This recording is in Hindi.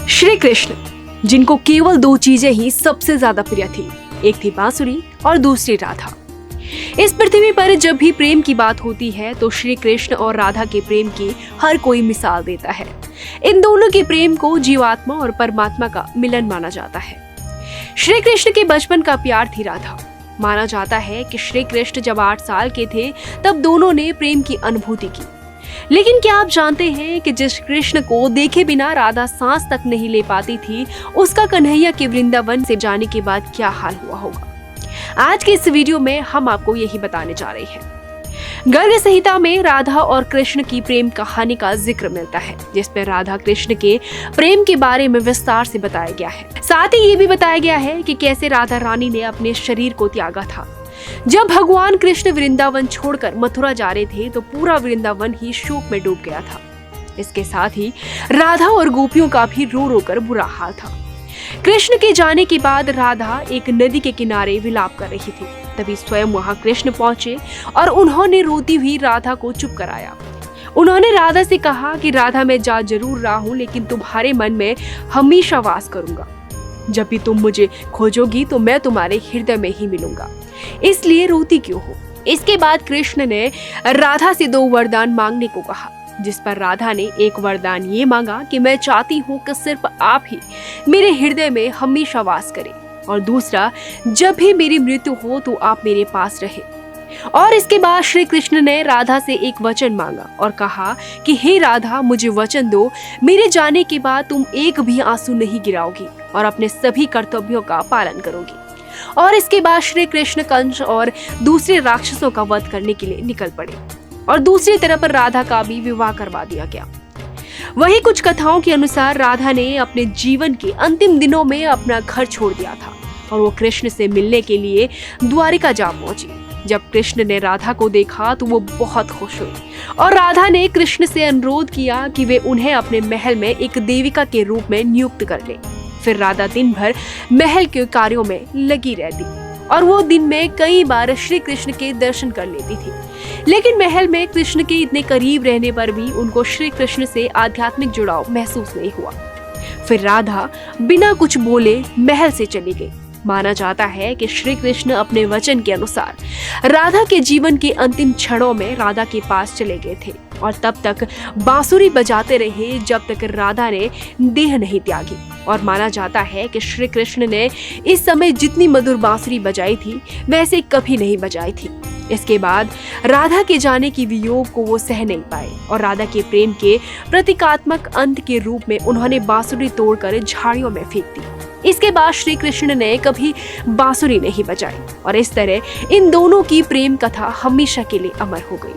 श्री कृष्ण, जिनको केवल दो चीजें ही सबसे ज्यादा प्रिय थी, एक थी बांसुरी और दूसरी राधा। इस पृथ्वी पर जब भी प्रेम की बात होती है तो श्री कृष्ण और राधा के प्रेम की हर कोई मिसाल देता है। इन दोनों के प्रेम को जीवात्मा और परमात्मा का मिलन माना जाता है। श्री कृष्ण के बचपन का प्यार थी राधा। माना जाता है कि श्री कृष्ण जब 8 साल के थे तब दोनों ने प्रेम की अनुभूति की। लेकिन क्या आप जानते हैं कि जिस कृष्ण को देखे बिना राधा सांस तक नहीं ले पाती थी, उसका कन्हैया के वृंदावन से जाने के बाद क्या हाल हुआ होगा? आज के इस वीडियो में हम आपको यही बताने जा रहे हैं। गर्ग संहिता में राधा और कृष्ण की प्रेम कहानी का जिक्र मिलता है, जिसमें राधा कृष्ण के प्रेम के बारे में विस्तार से बताया गया है। साथ ही ये भी बताया गया है कि कैसे राधा रानी ने अपने शरीर को त्यागा था। जब भगवान कृष्ण वृंदावन छोड़कर मथुरा जा रहे थे तो पूरा वृंदावन ही शोक में डूब गया था। इसके साथ ही राधा और गोपियों का भी रो रो कर बुरा हाल था। कृष्ण के जाने के बाद राधा एक नदी के किनारे विलाप कर रही थी। तभी स्वयं वहां कृष्ण पहुंचे और उन्होंने रोती हुई राधा को चुप कराया। उन्होंने राधा से कहा कि राधा, मैं जा जरूर रहा हूं, लेकिन तुम्हारे मन में हमेशा वास करूंगा। जब भी तुम मुझे खोजोगी तो मैं तुम्हारे हृदय में ही मिलूंगा, इसलिए रोती क्यों हो? इसके बाद कृष्ण ने राधा से 2 वरदान मांगने को कहा, जिस पर राधा ने एक वरदान ये मांगा कि मैं चाहती हूँ कि सिर्फ आप ही मेरे हृदय में हमेशा वास करें, और दूसरा, जब भी मेरी मृत्यु हो तो आप मेरे पास रहे। और इसके बाद श्री कृष्ण ने राधा से एक वचन मांगा और कहा कि हे राधा, मुझे वचन दो, मेरे जाने के बाद तुम एक भी आंसू नहीं गिराओगी और अपने सभी कर्तव्यों का पालन करोगी। और इसके बाद श्री कृष्ण कंस और दूसरे राक्षसों का वध करने के लिए निकल पड़े और दूसरी तरफ राधा का भी विवाह करवा दिया गया। वहीं कुछ कथाओं के अनुसार राधा ने अपने जीवन के अंतिम दिनों में अपना घर छोड़ दिया था और वो कृष्ण से मिलने के लिए द्वारिका जा पहुंची। जब कृष्ण ने राधा को देखा तो वो बहुत खुश हुई और राधा ने कृष्ण से अनुरोध किया कि वे उन्हें अपने महल में एक देविका के रूप में नियुक्त कर ले। फिर राधा दिन भर महल के कार्यों में लगी रहती और वो दिन में कई बार श्री कृष्ण के दर्शन कर लेती थी। लेकिन महल में कृष्ण के इतने करीब रहने पर भी उनको श्री कृष्ण से आध्यात्मिक जुड़ाव महसूस नहीं हुआ। फिर राधा बिना कुछ बोले महल से चली गई। माना जाता है कि श्री कृष्ण अपने वचन के अनुसार राधा के जीवन के अंतिम क्षणों में राधा के पास चले गए थे और तब तक बांसुरी बजाते रहे जब तक राधा ने देह नहीं त्यागी। और माना जाता है कि श्री कृष्ण ने इस समय जितनी मधुर बांसुरी बजाई थी वैसे कभी नहीं बजाई थी। इसके बाद राधा के जाने की वियोग को वो सह नहीं पाए और राधा के प्रेम के प्रतीकात्मक अंत के रूप में उन्होंने बांसुरी तोड़कर झाड़ियों में फेंक दी। इसके बाद श्री कृष्ण ने कभी बांसुरी नहीं बजाई और इस तरह इन दोनों की प्रेम कथा हमेशा के लिए अमर हो गई।